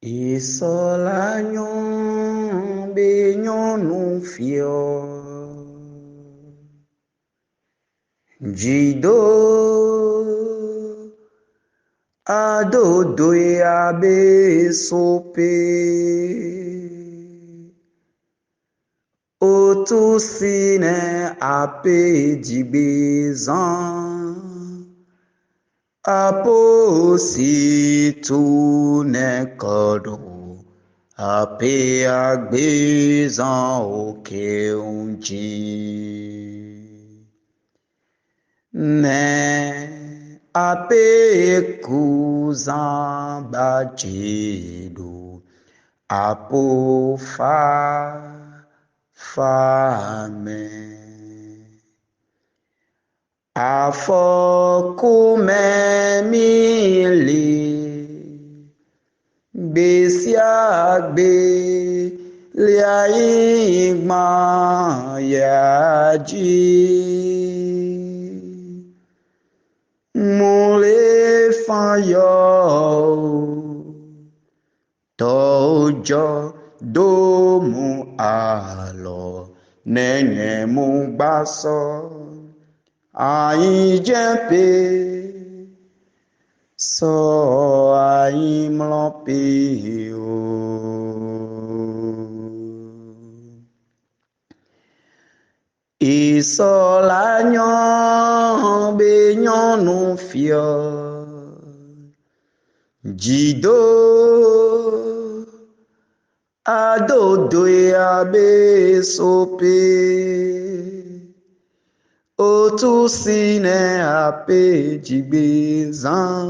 Isolanyon benyon nou fio Jido Adodo abe sope Otusine ape dibizan Apo si tu ne kodo Ape agbezan oke unji Ne ape kuzan bajido Apo fame Afokume mili Besiagbe liaigma yaji Mule fayo Tojo domu alo Nenye mubaso Ayi jempe so ayi mlopi o Isolanyon benyon nou fio Jido adodo abe sope Otusine ape jibizan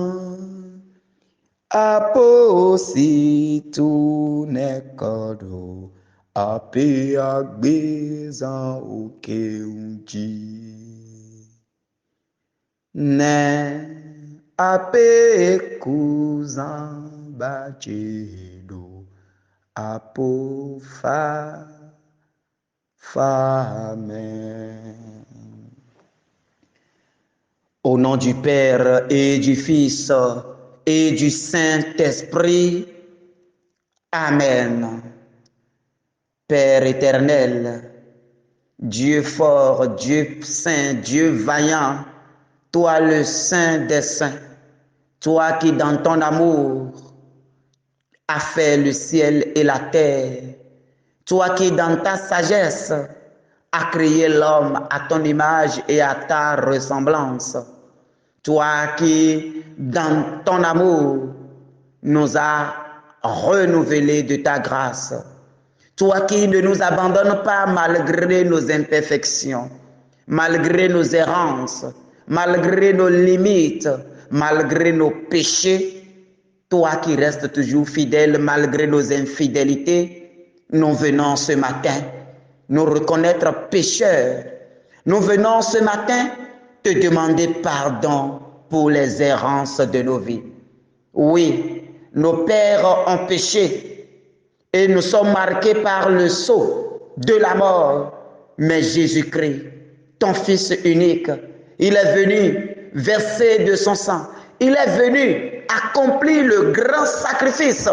Apo si tu ne kodo Ape agbezan oke unji Ne ape kuzan bajedo Apo fame Au nom du Père et du Fils et du Saint-Esprit. Amen. Père éternel, Dieu fort, Dieu saint, Dieu vaillant, toi le Saint des saints, toi qui dans ton amour as fait le ciel et la terre, toi qui dans ta sagesse as créé l'homme à ton image et à ta ressemblance. Toi qui, dans ton amour, nous as renouvelé de ta grâce. Toi qui ne nous abandonnes pas malgré nos imperfections, malgré nos errances, malgré nos limites, malgré nos péchés. Toi qui restes toujours fidèle malgré nos infidélités. Nous venons ce matin nous reconnaître pécheurs. Nous venons ce matin te demander pardon pour les errances de nos vies. Oui, nos pères ont péché et nous sommes marqués par le sceau de la mort. Mais Jésus-Christ, ton Fils unique, il est venu verser de son sang. Il est venu accomplir le grand sacrifice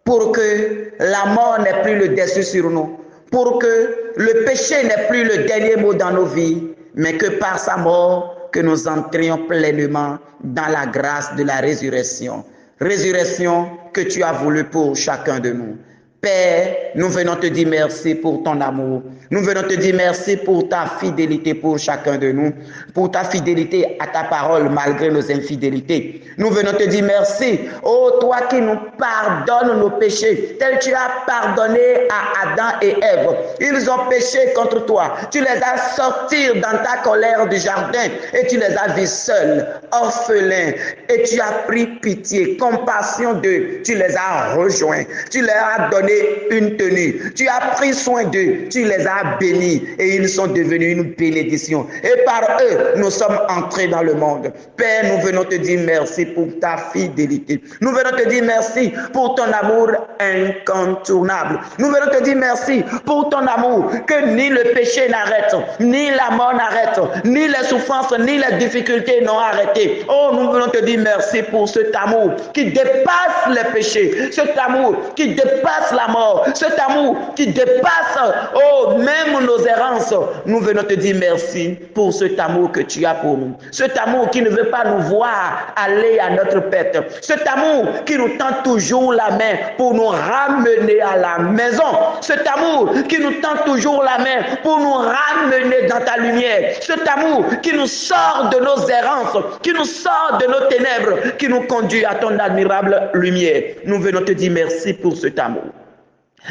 pour que la mort n'ait plus le dessus sur nous, pour que le péché n'ait plus le dernier mot dans nos vies, mais que par sa mort, que nous entrions pleinement dans la grâce de la résurrection. Résurrection que tu as voulu pour chacun de nous. Père, nous venons te dire merci pour ton amour. Nous venons te dire merci pour ta fidélité pour chacun de nous, pour ta fidélité à ta parole malgré nos infidélités. Nous venons te dire merci, oh toi qui nous pardonnes nos péchés, tel tu as pardonné à Adam et Ève. Ils ont péché contre toi. Tu les as sortis dans ta colère du jardin et tu les as vus seuls, orphelins, et tu as pris pitié, compassion d'eux. Tu les as rejoints. Tu leur as donné une tenue. Tu as pris soin d'eux. Tu les as a bénis et ils sont devenus une bénédiction. Et par eux, nous sommes entrés dans le monde. Père, nous venons te dire merci pour ta fidélité. Nous venons te dire merci pour ton amour incontournable. Nous venons te dire merci pour ton amour que ni le péché n'arrête, ni la mort n'arrête, ni les souffrances, ni les difficultés n'ont arrêté. Oh, nous venons te dire merci pour cet amour qui dépasse les péchés, cet amour qui dépasse la mort, cet amour qui dépasse, oh, même nos errances. Nous venons te dire merci pour cet amour que tu as pour nous. Cet amour qui ne veut pas nous voir aller à notre perte. Cet amour qui nous tend toujours la main pour nous ramener à la maison. Cet amour qui nous tend toujours la main pour nous ramener dans ta lumière. Cet amour qui nous sort de nos errances, qui nous sort de nos ténèbres, qui nous conduit à ton admirable lumière. Nous venons te dire merci pour cet amour.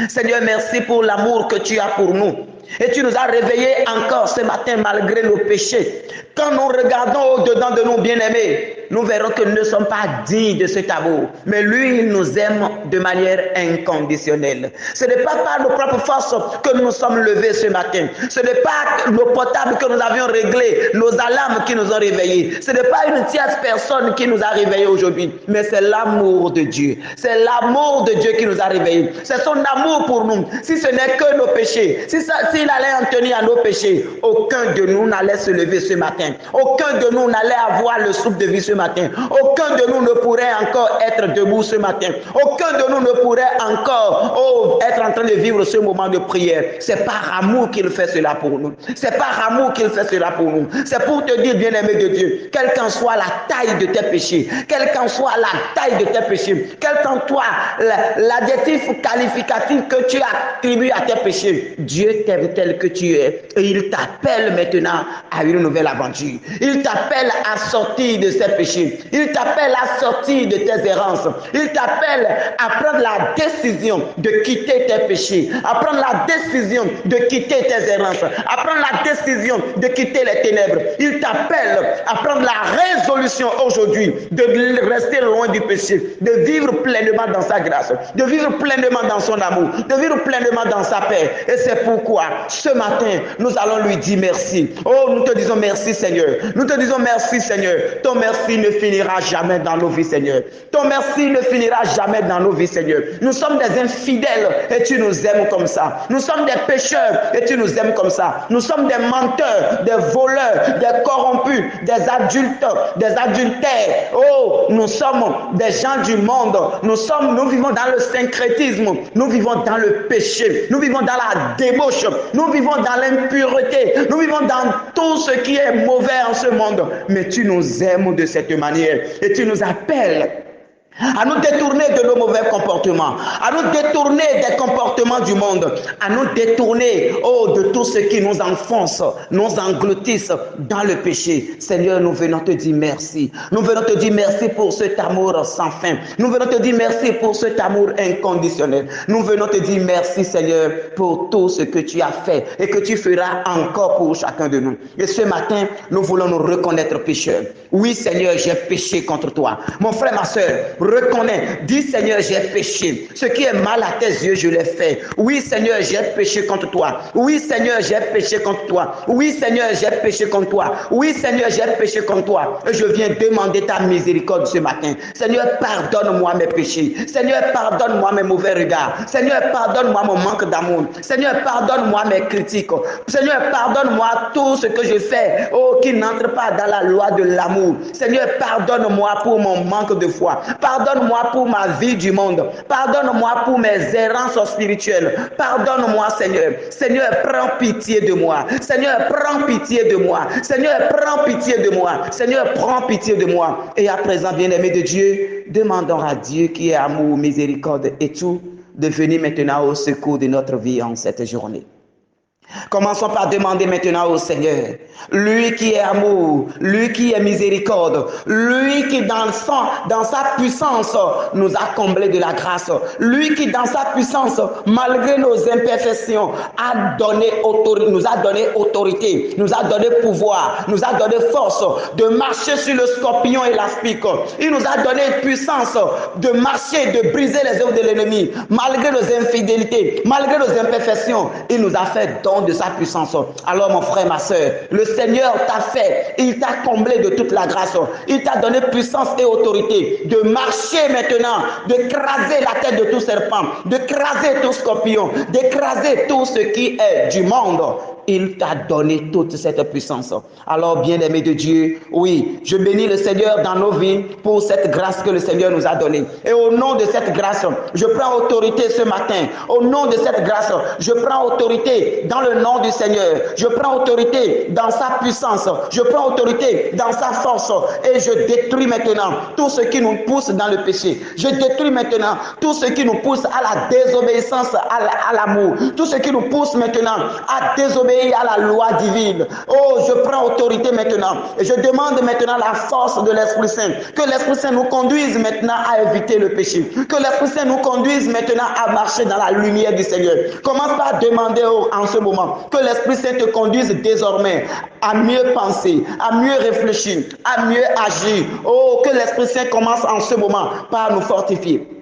Seigneur, merci pour l'amour que tu as pour nous. Et tu nous as réveillés encore ce matin malgré nos péchés. Quand nous regardons au-dedans de nous, bien-aimés, nous verrons que nous ne sommes pas dignes de cet amour. Mais lui, il nous aime de manière inconditionnelle. Ce n'est pas par nos propres forces que nous sommes levés ce matin. Ce n'est pas nos portables que nous avions réglés, nos alarmes qui nous ont réveillés. Ce n'est pas une tierce personne qui nous a réveillés aujourd'hui. Mais c'est l'amour de Dieu. C'est l'amour de Dieu qui nous a réveillés. C'est son amour pour nous. Si ce n'est que nos péchés, s'il allait en tenir à nos péchés, aucun de nous n'allait se lever ce matin. Aucun de nous n'allait avoir le souffle de vie ce matin. Aucun de nous ne pourrait encore être debout ce matin. Aucun de nous ne pourrait encore être en train de vivre ce moment de prière. C'est par amour qu'il fait cela pour nous. C'est par amour qu'il fait cela pour nous. C'est pour te dire, bien-aimé de Dieu, quelle qu'en soit la taille de tes péchés, quelle qu'en soit la taille de tes péchés, quel qu'en soit l'adjectif qualificatif que tu attribues à tes péchés, Dieu t'aime tel que tu es et il t'appelle maintenant à une nouvelle aventure. Il t'appelle à sortir de ses péchés. Il t'appelle à sortir de tes errances. Il t'appelle à prendre la décision de quitter tes péchés, à prendre la décision de quitter tes errances, à prendre la décision de quitter les ténèbres. Il t'appelle à prendre la résolution aujourd'hui de rester loin du péché, de vivre pleinement dans sa grâce, de vivre pleinement dans son amour, de vivre pleinement dans sa paix. Et c'est pourquoi ce matin, nous allons lui dire merci. Oh, nous te disons merci, Seigneur. Nous te disons merci, Seigneur. Ton merci ne finira jamais dans nos vies, Seigneur. Ton merci ne finira jamais dans nos vies, Seigneur. Nous sommes des infidèles et tu nous aimes comme ça. Nous sommes des pécheurs et tu nous aimes comme ça. Nous sommes des menteurs, des voleurs, des corrompus, des adultes, des adultères. Oh, nous sommes des gens du monde. Nous vivons dans le syncrétisme. Nous vivons dans le péché. Nous vivons dans la débauche. Nous vivons dans l'impureté. Nous vivons dans tout ce qui est mauvais en ce monde. Mais tu nous aimes de cette manière et tu nous appelles à nous détourner de nos mauvais comportements, à nous détourner des comportements du monde, à nous détourner, de tout ce qui nous enfonce, nous engloutisse dans le péché. Seigneur, nous venons te dire merci. Nous venons te dire merci pour cet amour sans fin. Nous venons te dire merci pour cet amour inconditionnel. Nous venons te dire merci, Seigneur, pour tout ce que tu as fait et que tu feras encore pour chacun de nous. Et ce matin, nous voulons nous reconnaître pécheurs. Oui, Seigneur, j'ai péché contre toi. Mon frère, ma soeur, reconnais, dis Seigneur, j'ai péché. Ce qui est mal à tes yeux, je l'ai fait. Oui, Seigneur, j'ai péché contre toi. Oui, Seigneur, j'ai péché contre toi. Oui, Seigneur, j'ai péché contre toi. Oui, Seigneur, j'ai péché contre toi. Et je viens demander ta miséricorde ce matin. Seigneur, pardonne-moi mes péchés. Seigneur, pardonne-moi mes mauvais regards. Seigneur, pardonne-moi mon manque d'amour. Seigneur, pardonne-moi mes critiques. Seigneur, pardonne-moi tout ce que je fais, qui n'entre pas dans la loi de l'amour. Seigneur, pardonne-moi pour mon manque de foi. Pardonne-moi pour ma vie du monde. Pardonne-moi pour mes errances spirituelles. Pardonne-moi, Seigneur. Seigneur, prends pitié de moi. Seigneur, prends pitié de moi. Seigneur, prends pitié de moi. Seigneur, prends pitié de moi. Et à présent, bien-aimés de Dieu, demandons à Dieu qui est amour, miséricorde et tout, de venir maintenant au secours de notre vie en cette journée. Commençons par demander maintenant au Seigneur, lui qui est amour, lui qui est miséricorde, lui qui dans sa puissance nous a comblés de la grâce, lui qui dans sa puissance, malgré nos imperfections, nous a donné autorité, nous a donné pouvoir, nous a donné force de marcher sur le scorpion et l'aspic. Il nous a donné puissance de marcher, de briser les œuvres de l'ennemi, malgré nos infidélités, malgré nos imperfections. Il nous a fait don nom de sa puissance. Alors mon frère, ma soeur, le Seigneur t'a fait, il t'a comblé de toute la grâce, il t'a donné puissance et autorité de marcher maintenant, d'écraser la tête de tout serpent, d'écraser tout scorpion, d'écraser tout ce qui est du monde. Il t'a donné toute cette puissance. Alors, bien-aimé de Dieu, oui, je bénis le Seigneur dans nos vies pour cette grâce que le Seigneur nous a donnée. Et au nom de cette grâce, je prends autorité ce matin. Au nom de cette grâce, je prends autorité dans le nom du Seigneur. Je prends autorité dans sa puissance. Je prends autorité dans sa force. Et je détruis maintenant tout ce qui nous pousse dans le péché. Je détruis maintenant tout ce qui nous pousse à la désobéissance, à l'amour. Tout ce qui nous pousse maintenant à désobéir à la loi divine. Oh, je prends autorité maintenant et je demande maintenant la force de l'Esprit Saint. Que l'Esprit Saint nous conduise maintenant à éviter le péché. Que l'Esprit Saint nous conduise maintenant à marcher dans la lumière du Seigneur. Commence par demander en ce moment que l'Esprit Saint te conduise désormais à mieux penser, à mieux réfléchir, à mieux agir. Oh, que l'Esprit Saint commence en ce moment par nous fortifier.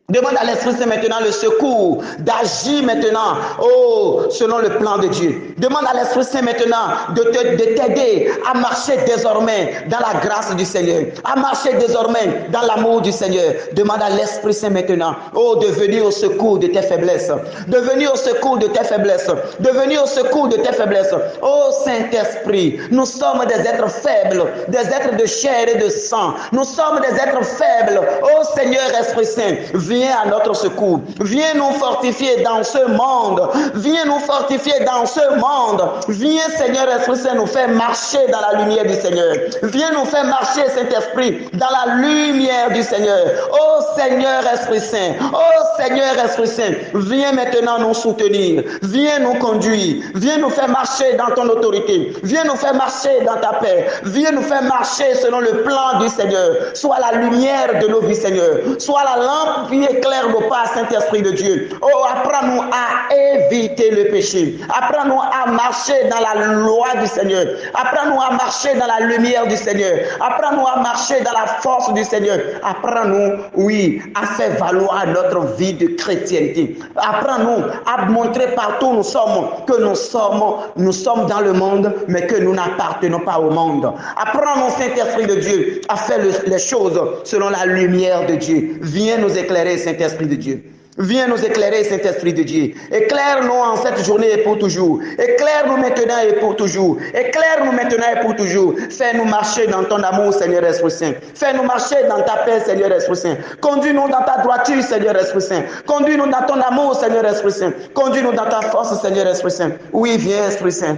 Demande à l'Esprit Saint maintenant le secours d'agir maintenant, oh, selon le plan de Dieu. Demande à l'Esprit Saint maintenant de t'aider à marcher désormais dans la grâce du Seigneur, à marcher désormais dans l'amour du Seigneur. Demande à l'Esprit Saint maintenant, oh, de venir au secours de tes faiblesses, de venir au secours de tes faiblesses, de venir au secours de tes faiblesses. Oh Saint-Esprit, nous sommes des êtres faibles, des êtres de chair et de sang. Nous sommes des êtres faibles. Oh Seigneur Esprit Saint, viens à notre secours. Viens nous fortifier dans ce monde. Viens nous fortifier dans ce monde. Viens, Seigneur Esprit Saint, nous faire marcher dans la lumière du Seigneur. Viens nous faire marcher, Saint-Esprit, dans la lumière du Seigneur. Oh Seigneur Esprit Saint. Oh Seigneur Esprit Saint, viens maintenant nous soutenir. Viens nous conduire. Viens nous faire marcher dans ton autorité. Viens nous faire marcher dans ta paix. Viens nous faire marcher selon le plan du Seigneur. Sois la lumière de nos vies, Seigneur. Sois la lampe qui éclaire nos pas, Saint-Esprit de Dieu. Oh, apprends-nous à éviter le péché. Apprends-nous à marcher dans la loi du Seigneur. Apprends-nous à marcher dans la lumière du Seigneur. Apprends-nous à marcher dans la force du Seigneur. Apprends-nous, oui, à faire valoir notre vie de chrétienté. Apprends-nous à montrer partout où nous sommes que nous sommes dans le monde, mais que nous n'appartenons pas au monde. Apprends-nous, Saint-Esprit de Dieu, à faire les choses selon la lumière de Dieu. Viens nous éclairer, Saint-Esprit de Dieu. Viens nous éclairer, Saint-Esprit de Dieu. Éclaire-nous en cette journée et pour toujours. Éclaire-nous maintenant et pour toujours. Éclaire-nous maintenant et pour toujours. Fais-nous marcher dans ton amour, Seigneur Esprit Saint. Fais-nous marcher dans ta paix, Seigneur Esprit Saint. Conduis-nous dans ta droiture, Seigneur Esprit Saint. Conduis-nous dans ton amour, Seigneur Esprit Saint. Conduis-nous dans ta force, Seigneur Esprit Saint. Oui, viens, Esprit Saint.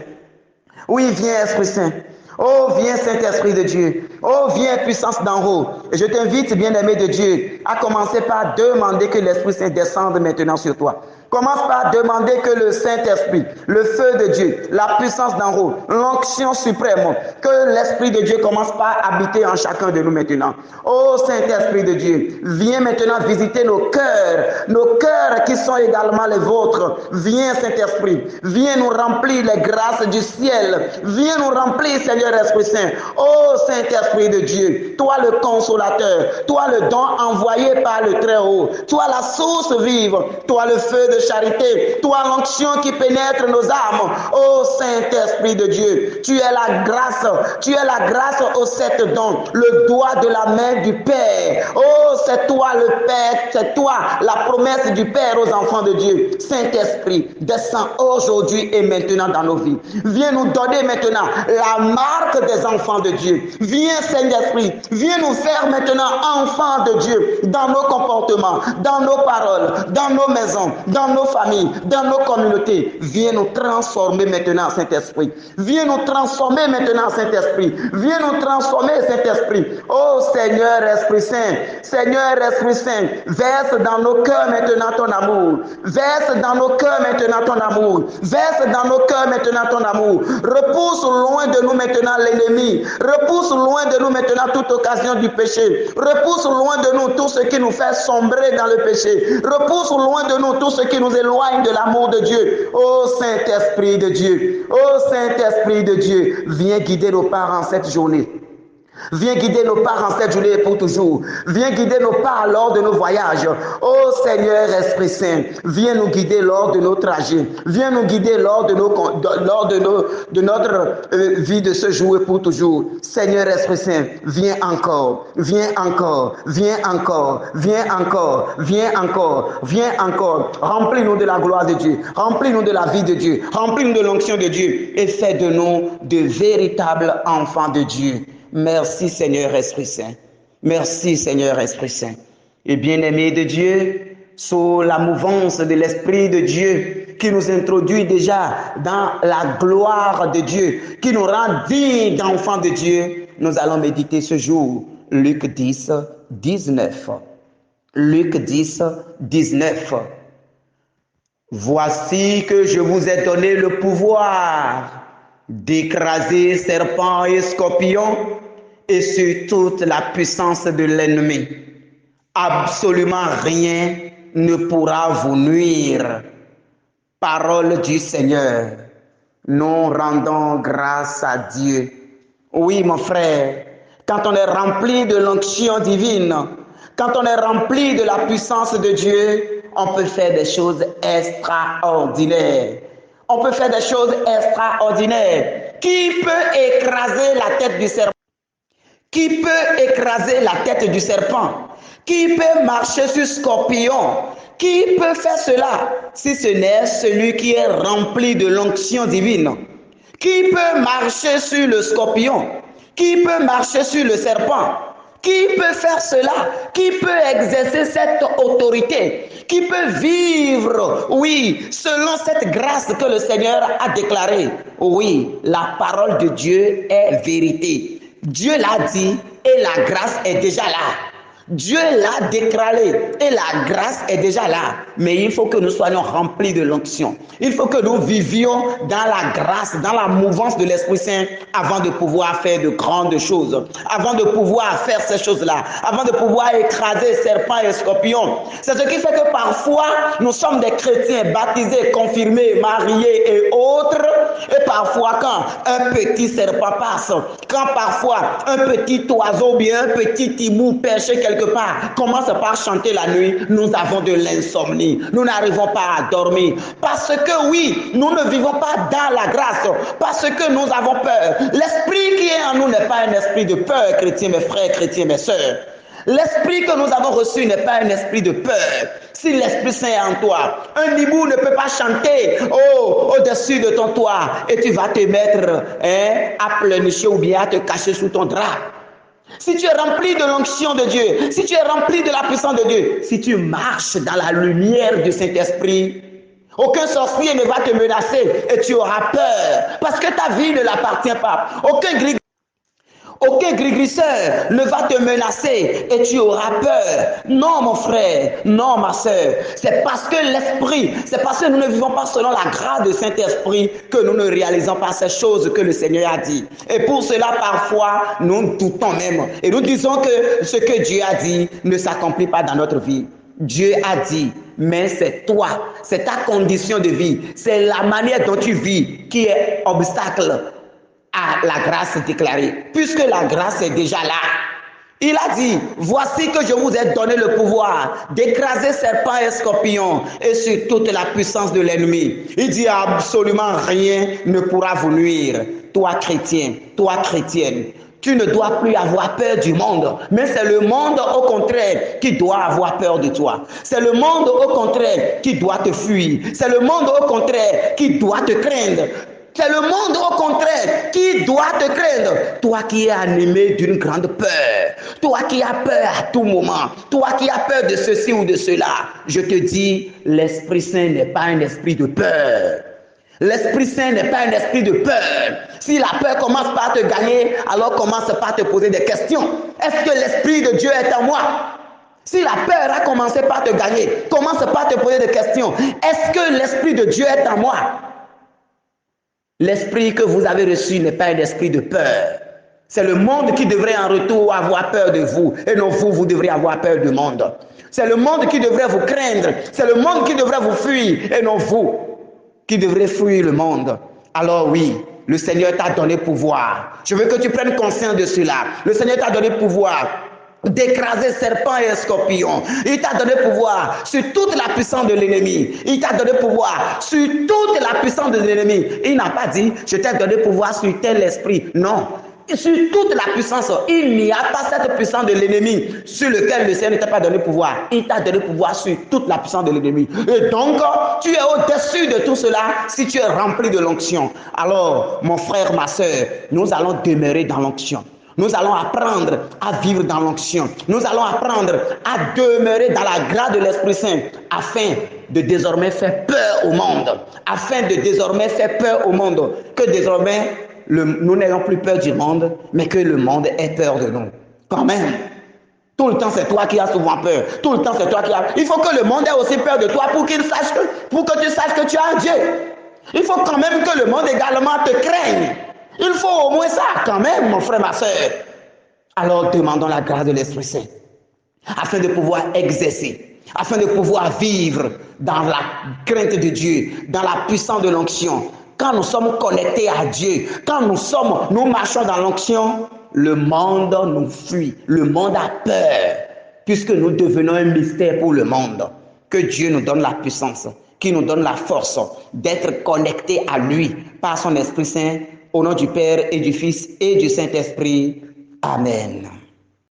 Oui, viens, Esprit Saint. Oh, viens, Saint-Esprit de Dieu. Oh, viens, puissance d'en haut. Et je t'invite, bien-aimé de Dieu, à commencer par demander que l'Esprit Saint descende maintenant sur toi. Commence par demander que le Saint-Esprit, le feu de Dieu, la puissance d'en haut, l'onction suprême, que l'Esprit de Dieu commence par habiter en chacun de nous maintenant. Oh Saint-Esprit de Dieu, viens maintenant visiter nos cœurs qui sont également les vôtres. Viens Saint-Esprit, viens nous remplir les grâces du ciel. Viens nous remplir, Seigneur Esprit Saint. Oh Saint-Esprit de Dieu, toi le consolateur, toi le don envoyé par le Très-Haut, toi la source vive, toi le feu de charité, toi l'onction qui pénètre nos âmes. Oh Saint-Esprit de Dieu, tu es la grâce aux 7 dons, le doigt de la main du Père. Oh, c'est toi le Père, c'est toi la promesse du Père aux enfants de Dieu. Saint-Esprit, descends aujourd'hui et maintenant dans nos vies. Viens nous donner maintenant la marque des enfants de Dieu. Viens Saint-Esprit, viens nous faire maintenant enfants de Dieu dans nos comportements, dans nos paroles, dans nos maisons, dans nos familles, dans nos communautés. Viens nous transformer maintenant, Saint-Esprit. Viens nous transformer maintenant, Saint-Esprit. Viens nous transformer, Saint-Esprit. Oh Seigneur Esprit Saint, Seigneur Esprit Saint, verse dans nos cœurs maintenant ton amour. Verse dans nos cœurs maintenant ton amour. Verse dans nos cœurs maintenant ton amour. Repousse loin de nous maintenant l'ennemi. Repousse loin de nous maintenant toute occasion du péché. Repousse loin de nous tout ce qui nous fait sombrer dans le péché. Repousse loin de nous tout ce qui nous éloigne de l'amour de Dieu. Oh Saint-Esprit de Dieu, oh Saint-Esprit de Dieu, viens guider nos parents cette journée. Viens guider nos pas en cette journée et pour toujours. Viens guider nos pas lors de nos voyages. Oh Seigneur Esprit Saint, viens nous guider lors de nos trajets. Viens nous guider lors de notre vie de ce jour et pour toujours. Seigneur Esprit Saint, viens encore, viens encore, viens encore, viens encore, viens encore, viens encore. Remplis-nous de la gloire de Dieu. Remplis-nous de la vie de Dieu. Remplis-nous de l'onction de Dieu et fais de nous de véritables enfants de Dieu. Merci Seigneur Esprit Saint. Merci Seigneur Esprit Saint. Et bien-aimés de Dieu, sous la mouvance de l'Esprit de Dieu qui nous introduit déjà dans la gloire de Dieu, qui nous rend dignes d'enfants de Dieu, nous allons méditer ce jour Luc 10, 19. Luc 10, 19. Voici que je vous ai donné le pouvoir d'écraser serpents et scorpions et sur toute la puissance de l'ennemi. Absolument rien ne pourra vous nuire. Parole du Seigneur. Nous rendons grâce à Dieu. Oui, mon frère, quand on est rempli de l'onction divine, quand on est rempli de la puissance de Dieu, on peut faire des choses extraordinaires. On peut faire des choses extraordinaires. Qui peut écraser la tête du serpent? Qui peut écraser la tête du serpent? Qui peut marcher sur scorpion? Qui peut faire cela si ce n'est celui qui est rempli de l'onction divine? Qui peut marcher sur le scorpion? Qui peut marcher sur le serpent? Qui peut faire cela? Qui peut exercer cette autorité? Qui peut vivre, oui, selon cette grâce que le Seigneur a déclarée? Oui, la parole de Dieu est vérité. Dieu l'a dit et la grâce est déjà là. Dieu l'a déclaré et la grâce est déjà là. Mais il faut que nous soyons remplis de l'onction. Il faut que nous vivions dans la grâce, dans la mouvance de l'Esprit Saint avant de pouvoir faire de grandes choses. Avant de pouvoir faire ces choses-là. Avant de pouvoir écraser serpents et scorpions. C'est ce qui fait que parfois, nous sommes des chrétiens baptisés, confirmés, mariés et autres. Et parfois, quand un petit serpent passe, quand parfois un petit oiseau, bien un petit timou perché quelque part commence par chanter la nuit, nous avons de l'insomnie, nous n'arrivons pas à dormir parce que oui, nous ne vivons pas dans la grâce, parce que nous avons peur. L'esprit qui est en nous n'est pas un esprit de peur, chrétiens, mes frères, chrétiens, mes sœurs. L'esprit que nous avons reçu n'est pas un esprit de peur. Si l'Esprit Saint est en toi, un hibou ne peut pas chanter au-dessus de ton toit et tu vas te mettre à pleurnicher ou bien à te cacher sous ton drap. Si tu es rempli de l'onction de Dieu, si tu es rempli de la puissance de Dieu, si tu marches dans la lumière du Saint-Esprit, aucun sorcier ne va te menacer et tu auras peur parce que ta vie ne l'appartient pas. Aucun gris-grisseur ne va te menacer et tu auras peur. Non, mon frère, non, ma soeur. C'est parce que l'Esprit, c'est parce que nous ne vivons pas selon la grâce du Saint-Esprit que nous ne réalisons pas ces choses que le Seigneur a dit. Et pour cela, parfois, nous doutons même. Et nous disons que ce que Dieu a dit ne s'accomplit pas dans notre vie. Dieu a dit, mais c'est toi, c'est ta condition de vie, c'est la manière dont tu vis qui est obstacle à la grâce déclarée, puisque la grâce est déjà là. Il a dit, voici que je vous ai donné le pouvoir d'écraser serpents et scorpions et sur toute la puissance de l'ennemi. Il dit, absolument rien ne pourra vous nuire. Toi chrétien, toi chrétienne, tu ne dois plus avoir peur du monde, mais c'est le monde au contraire qui doit avoir peur de toi. C'est le monde au contraire qui doit te fuir. C'est le monde au contraire qui doit te craindre. C'est le monde au contraire qui doit te craindre. Toi qui es animé d'une grande peur. Toi qui as peur à tout moment. Toi qui as peur de ceci ou de cela. Je te dis, l'Esprit Saint n'est pas un esprit de peur. L'Esprit Saint n'est pas un esprit de peur. Si la peur commence par te gagner, alors commence par te poser des questions. Est-ce que l'Esprit de Dieu est en moi? Si la peur a commencé par te gagner, commence par te poser des questions. Est-ce que l'Esprit de Dieu est en moi? L'esprit que vous avez reçu n'est pas un esprit de peur. C'est le monde qui devrait en retour avoir peur de vous. Et non vous, vous devrez avoir peur du monde. C'est le monde qui devrait vous craindre. C'est le monde qui devrait vous fuir. Et non vous qui devrez fuir le monde. Alors oui, Le Seigneur t'a donné pouvoir. Je veux que tu prennes conscience de cela. Le Seigneur t'a donné pouvoir d'écraser serpents et scorpions. Il t'a donné pouvoir sur toute la puissance de l'ennemi. Il t'a donné pouvoir sur toute la puissance de l'ennemi. Il n'a pas dit, je t'ai donné pouvoir sur tel esprit. Non. Sur toute la puissance, il n'y a pas cette puissance de l'ennemi sur lequel le Seigneur ne t'a pas donné pouvoir. Il t'a donné pouvoir sur toute la puissance de l'ennemi. Et donc, tu es au-dessus de tout cela si tu es rempli de l'onction. Alors, mon frère, ma soeur, nous allons demeurer dans l'onction. Nous allons apprendre à vivre dans l'onction. Nous allons apprendre à demeurer dans la grâce de l'Esprit Saint afin de désormais faire peur au monde. Afin de désormais faire peur au monde. Que désormais, nous n'ayons plus peur du monde, mais que le monde ait peur de nous. Quand même, tout le temps c'est toi qui as souvent peur. Tout le temps c'est toi qui as... Il faut que le monde ait aussi peur de toi pour que tu saches que tu as un Dieu. Il faut quand même que le monde également te craigne. Il faut au moins ça quand même, mon frère, ma soeur. Alors demandons la grâce de l'Esprit Saint afin de pouvoir exercer, afin de pouvoir vivre dans la crainte de Dieu, dans la puissance de l'onction. Quand nous sommes connectés à Dieu, quand nous marchons dans l'onction, le monde nous fuit, le monde a peur, puisque nous devenons un mystère pour le monde. Que Dieu nous donne la puissance, qui nous donne la force d'être connectés à lui par son Esprit Saint, au nom du Père et du Fils et du Saint-Esprit. Amen.